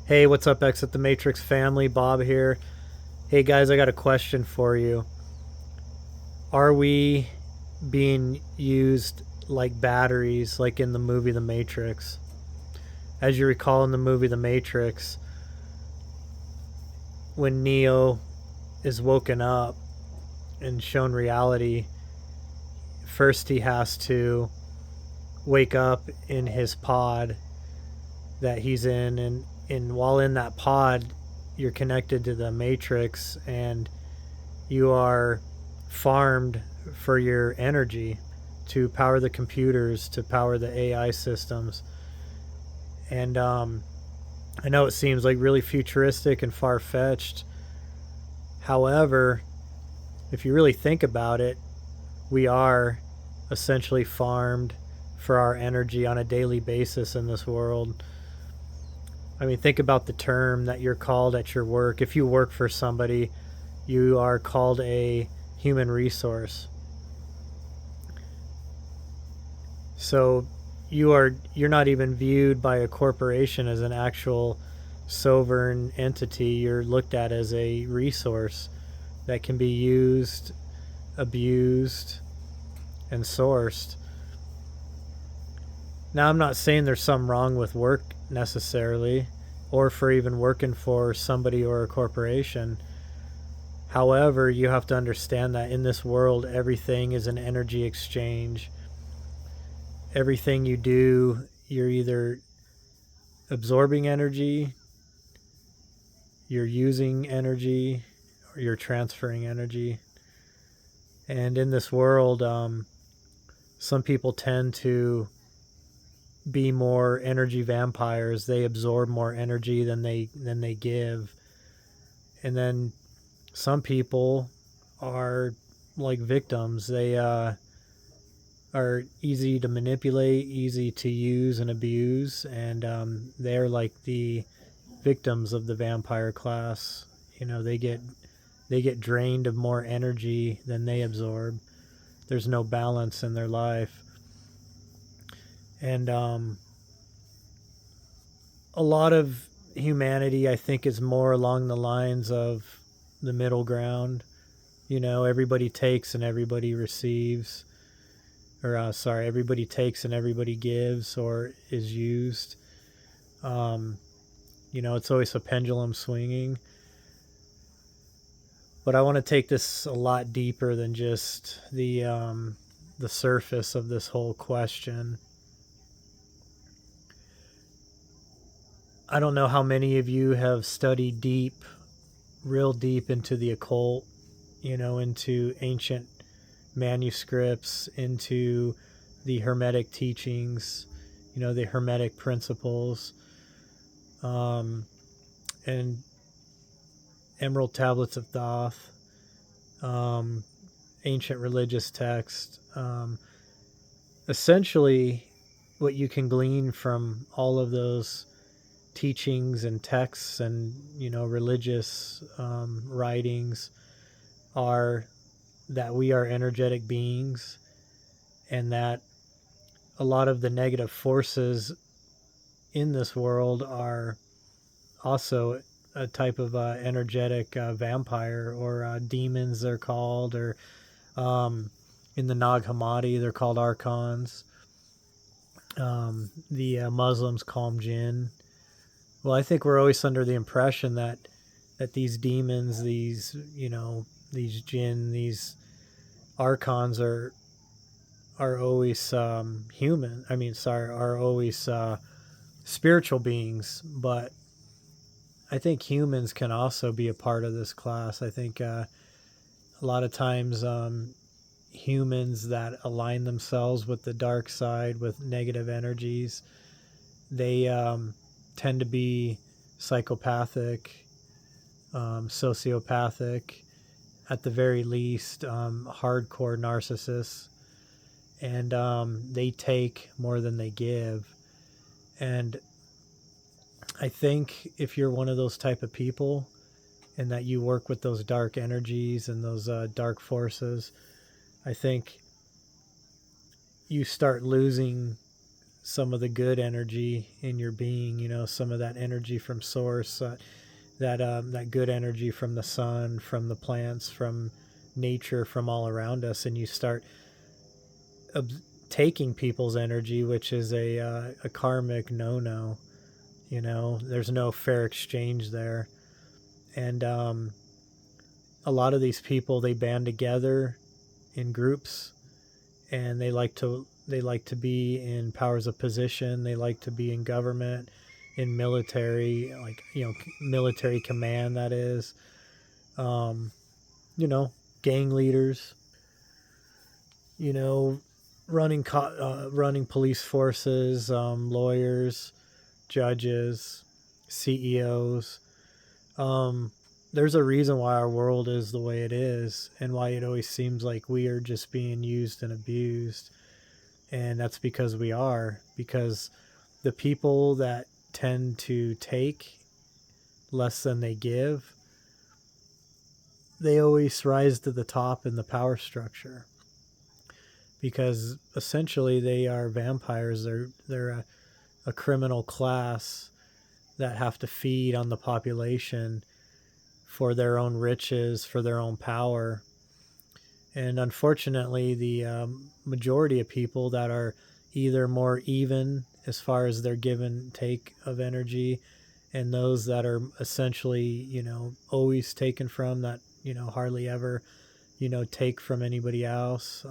Hey, what's up, Exit the Matrix family? Bob here. Hey, guys, I got a question for you. Are we being used like batteries, like in the movie The Matrix? As you recall in the movie The Matrix, when Neo is woken up and shown reality, first he has to wake up in his pod that he's in, and while in that pod, you're connected to the Matrix and you are farmed for your energy to power the computers, to power the AI systems. And I know it seems like really futuristic and far fetched. However, if you really think about it, we are essentially farmed for our energy on a daily basis in this world. I mean, think about the term that you're called at your work. If you work for somebody, you are called a human resource. So you're not even viewed by a corporation as an actual sovereign entity. You're looked at as a resource that can be used, abused, and sourced. Now, I'm not saying there's something wrong with work necessarily, or for even working for somebody or a corporation. However, you have to understand that in this world, everything is an energy exchange. Everything you do, you're either absorbing energy, you're using energy, or you're transferring energy. And in this world, some people tend to be more energy vampires. They absorb more energy than they give. And then some people are like victims. They are easy to manipulate, easy to use and abuse, and they're like the victims of the vampire class. You know, they get drained of more energy than they absorb. There's no balance in their life, and a lot of humanity, I think, is more along the lines of the middle ground. You know, everybody takes and everybody receives, or sorry, everybody takes and everybody gives or is used. Um, you know, it's always a pendulum swinging. But I want to take this a lot deeper than just the surface of this whole question. I don't know how many of you have studied deep, real deep into the occult, you know, into ancient manuscripts, into the Hermetic teachings, you know, the Hermetic principles, um, and Emerald Tablets of Thoth, um, ancient religious text. Essentially, what you can glean from all of those teachings and texts and, you know, religious writings are that we are energetic beings, and that a lot of the negative forces in this world are also a type of energetic vampire, or demons they're called, or um, in the Nag Hammadi they're called archons. The Muslims call them jinn. Well, I think we're always under the impression that these demons, these, you know, these jinn, these archons are always human. I mean, sorry, are always spiritual beings. But I think humans can also be a part of this class. I think a lot of times humans that align themselves with the dark side, with negative energies, they tend to be psychopathic, sociopathic, at the very least, hardcore narcissists, and they take more than they give. And I think if you're one of those type of people, and that you work with those dark energies and those dark forces, I think you start losing some of the good energy in your being, some of that energy from source, that good energy from the sun, from the plants, from nature, from all around us, and you start ob- taking people's energy, which is a karmic no-no. There's no fair exchange there. And a lot of these people, they band together in groups, and they like to be in powers of position. They like to be in government, in military, like military command. That is, um, you know, gang leaders. You know, running police forces, lawyers, judges, CEOs. Um, there's a reason why our world is the way it is, and why it always seems like we are just being used and abused. And that's because we are. Because the people that tend to take less than they give, they always rise to the top in the power structure. Because essentially they are vampires. They're a criminal class that have to feed on the population for their own riches, for their own power. And unfortunately, the majority of people that are either more even as far as their give and take of energy, and those that are essentially, always taken from, that, hardly ever, take from anybody else.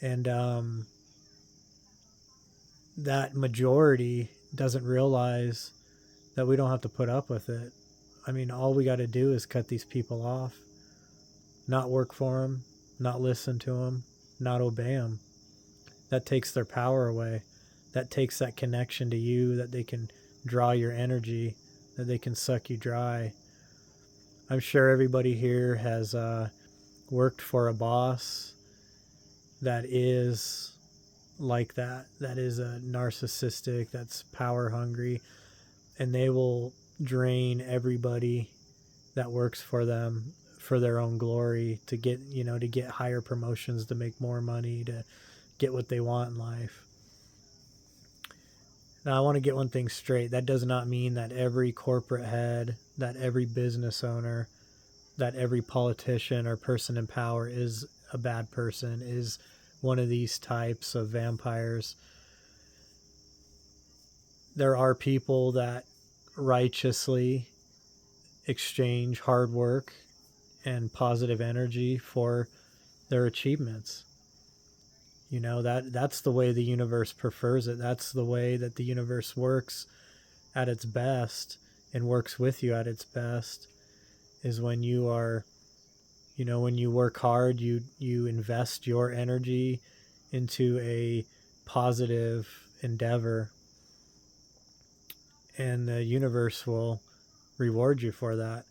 And that majority doesn't realize that we don't have to put up with it. I mean, all we got to do is cut these people off, not work for them, not listen to them, not obey them. That takes their power away. That takes that connection to you, that they can draw your energy, that they can suck you dry. I'm sure everybody here has worked for a boss that is like that is a narcissistic, that's power hungry, and they will drain everybody that works for them for their own glory, to get higher promotions, to make more money, to get what they want in life. Now, I want to get one thing straight. That does not mean that every corporate head, that every business owner, that every politician or person in power is a bad person, is one of these types of vampires. There are people that righteously exchange hard work and positive energy for their achievements. That's the way the universe prefers it. That's the way that the universe works at its best, and works with you at its best, is when you are, when you work hard, you invest your energy into a positive endeavor, and the universe will reward you for that.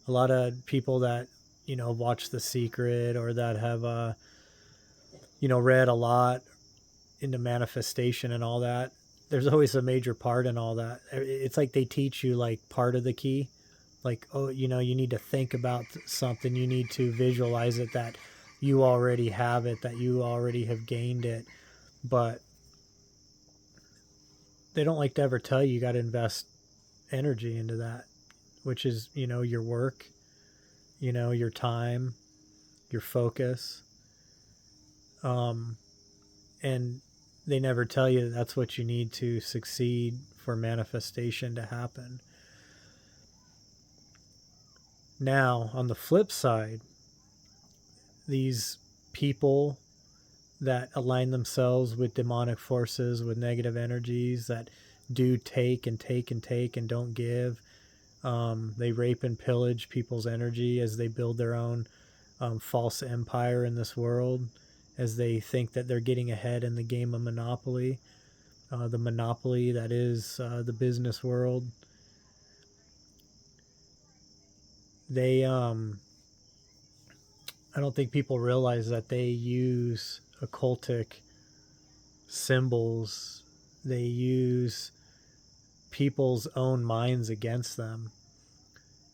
A lot of people that, watch The Secret, or that have, read a lot into manifestation and all that, there's always a major part in all that. It's like they teach you like part of the key. Like, oh, you need to think about something. You need to visualize it, that you already have it, that you already have gained it. But they don't like to ever tell you got to invest energy into that, which is, your work, your time, your focus. And they never tell you that's what you need to succeed, for manifestation to happen. Now, on the flip side, these people that align themselves with demonic forces, with negative energies, that do take and take and take and don't give. They rape and pillage people's energy as they build their own false empire in this world, as they think that they're getting ahead in the game of Monopoly, the monopoly that is the business world. They, I don't think people realize that they use occultic symbols. They use people's own minds against them.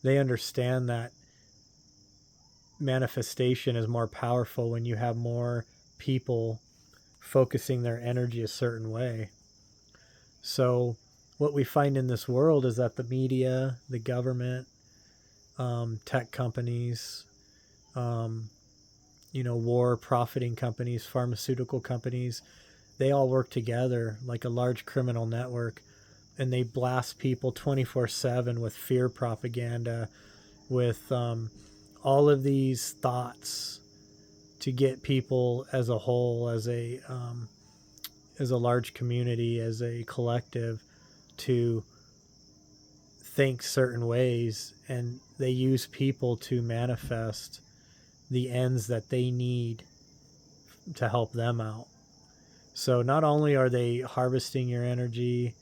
They understand that manifestation is more powerful when you have more people focusing their energy a certain way. So what we find in this world is that the media, the government, tech companies, um, war profiting companies, pharmaceutical companies, they all work together like a large criminal network, and they blast people 24/7 with fear propaganda, with all of these thoughts to get people as a whole, as a large community, as a collective, to think certain ways, and they use people to manifest the ends that they need to help them out. So not only are they harvesting your energy,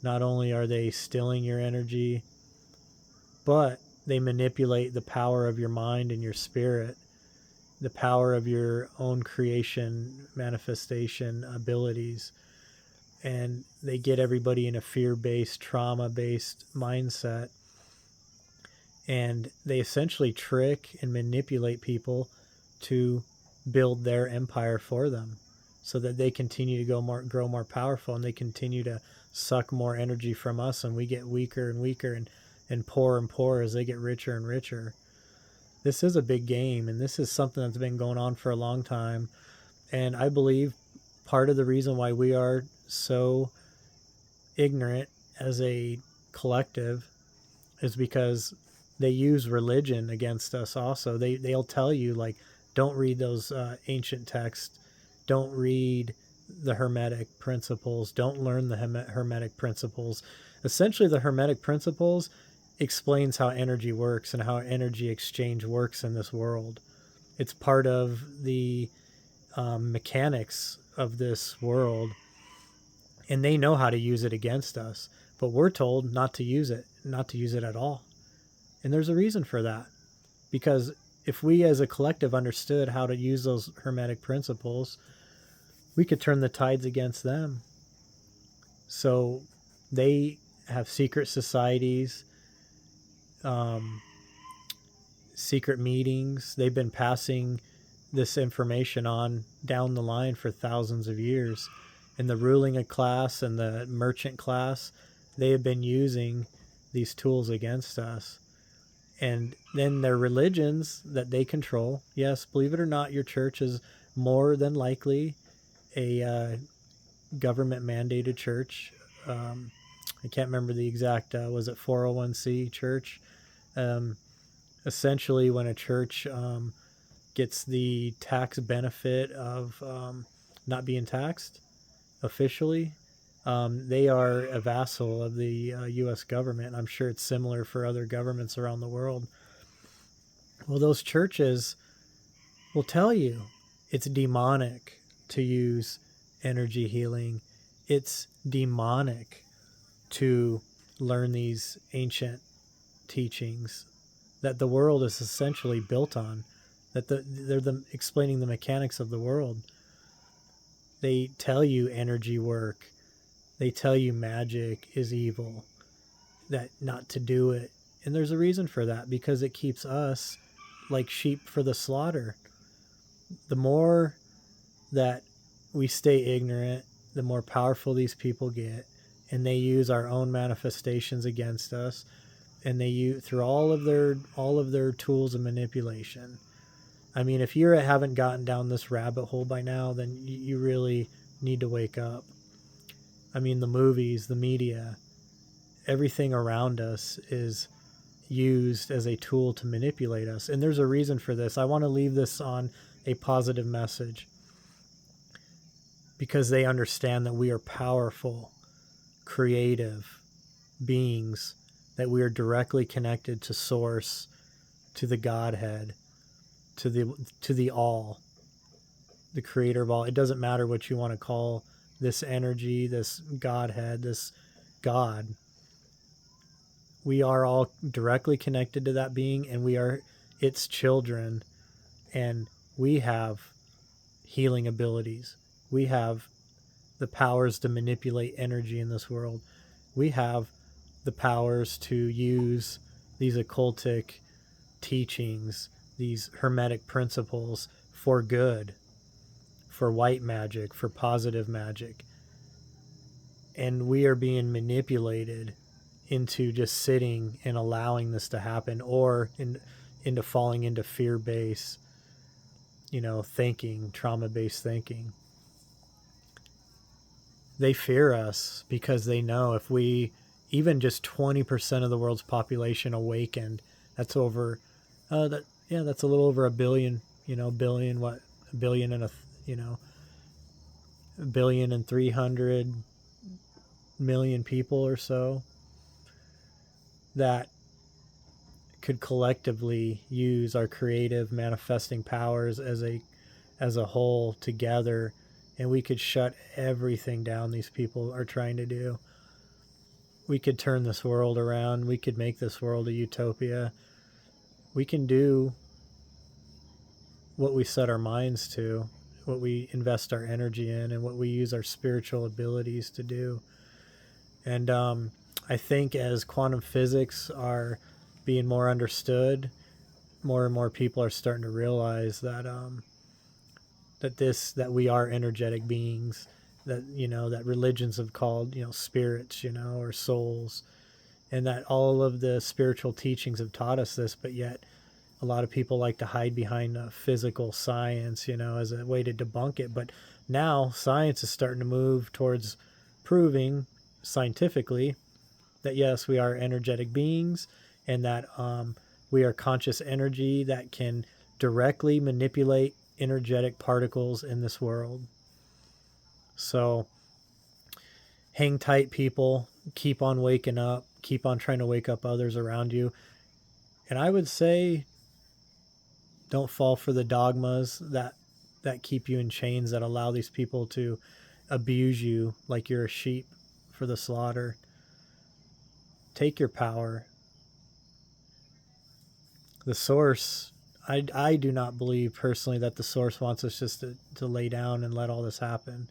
not only are they stealing your energy, but they manipulate the power of your mind and your spirit, the power of your own creation, manifestation abilities. And they get everybody in a fear-based, trauma-based mindset. And they essentially trick and manipulate people to build their empire for them, so that they continue to grow more powerful, and they continue to suck more energy from us, and we get weaker and weaker, and poorer as they get richer and richer. This is a big game, and this is something that's been going on for a long time. And I believe part of the reason why we are so ignorant as a collective is because they use religion against us also. They'll tell you, like, don't read those ancient texts, don't read the Hermetic principles, don't learn the Hermetic principles. Essentially, the Hermetic principles explains how energy works and how energy exchange works in this world. It's part of the mechanics of this world, and they know how to use it against us, but we're told not to use it at all. And there's a reason for that, because if we as a collective understood how to use those Hermetic principles, we could turn the tides against them. So they have secret societies, secret meetings. They've been passing this information on down the line for thousands of years. And the ruling class and the merchant class, they have been using these tools against us. And then their religions that they control, yes, believe it or not, your church is more than likely a government mandated church. I can't remember the exact, was it 401c church? Essentially, when a church gets the tax benefit of not being taxed officially, they are a vassal of the U.S. government. I'm sure it's similar for other governments around the world. Well, those churches will tell you it's demonic to use energy healing. It's demonic to learn these ancient teachings that the world is essentially built on, that they're explaining the mechanics of the world. They tell you energy work. They tell you magic is evil, that not to do it. And there's a reason for that, because it keeps us like sheep for the slaughter. The more that we stay ignorant, the more powerful these people get, and they use our own manifestations against us, and they use through all of their tools of manipulation. I mean, if you haven't gotten down this rabbit hole by now, then you really need to wake up. I mean, the movies, the media, everything around us is used as a tool to manipulate us. And there's a reason for this. I want to leave this on a positive message, because they understand that we are powerful, creative beings, that we are directly connected to Source, to the Godhead, to the All, the Creator of all. It doesn't matter what you want to call this energy, this Godhead, this God. We are all directly connected to that being, and we are its children, and we have healing abilities. We have the powers to manipulate energy in this world. We have the powers to use these occultic teachings, these hermetic principles for good, for white magic, for positive magic. And we are being manipulated into just sitting and allowing this to happen, or into falling into fear-based, thinking, trauma-based thinking. They fear us because they know if we, even just 20% of the world's population awakened, that's over, that's a little over a billion, a billion and a billion and 300 million people or so that could collectively use our creative manifesting powers as a whole together, and we could shut everything down these people are trying to do. We could turn this world around. We could make this world a utopia. We can do what we set our minds to, what we invest our energy in, and what we use our spiritual abilities to do. And I think as quantum physics are being more understood, more and more people are starting to realize that that we are energetic beings, that that religions have called spirits, or souls, and that all of the spiritual teachings have taught us this, but yet a lot of people like to hide behind physical science, as a way to debunk it. But now science is starting to move towards proving scientifically that yes, we are energetic beings, and that we are conscious energy that can directly manipulate energetic particles in this world. So hang tight, people. Keep on waking up. Keep on trying to wake up others around you. And I would say don't fall for the dogmas that keep you in chains, that allow these people to abuse you like you're a sheep for the slaughter. Take your power. The source, I do not believe personally that the source wants us just to lay down and let all this happen.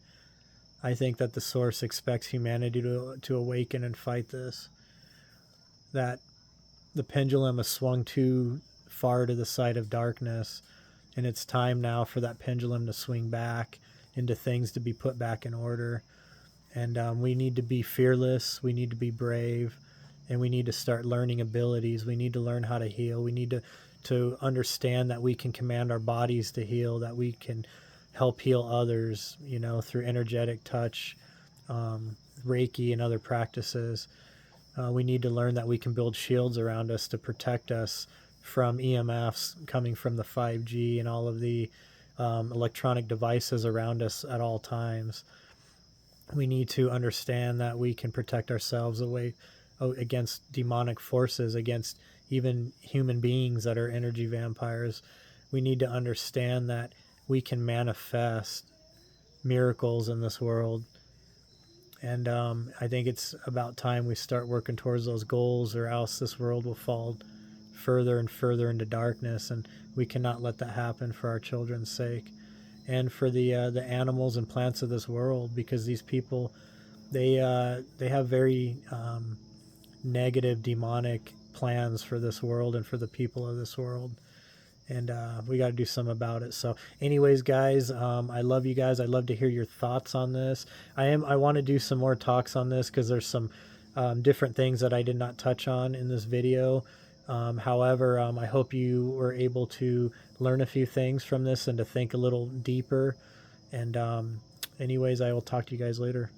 I think that the source expects humanity to awaken and fight this. That the pendulum has swung too far to the side of darkness, and it's time now for that pendulum to swing back into things to be put back in order. And we need to be fearless. We need to be brave. And we need to start learning abilities. We need to learn how to heal. We need to understand that we can command our bodies to heal, that we can help heal others, through energetic touch, Reiki, and other practices. We need to learn that we can build shields around us to protect us from EMFs coming from the 5G and all of the electronic devices around us at all times. We need to understand that we can protect ourselves against demonic forces, against even human beings that are energy vampires. We need to understand that we can manifest miracles in this world. And I think it's about time we start working towards those goals, or else this world will fall further and further into darkness, and we cannot let that happen for our children's sake and for the animals and plants of this world, because these people, they have very negative demonic plans for this world and for the people of this world, and we got to do something about it. So anyways, guys, I love you guys. I'd love to hear your thoughts on this. I want to do some more talks on this because there's some different things that I did not touch on in this video. However, I hope you were able to learn a few things from this and to think a little deeper. And anyways, I will talk to you guys later.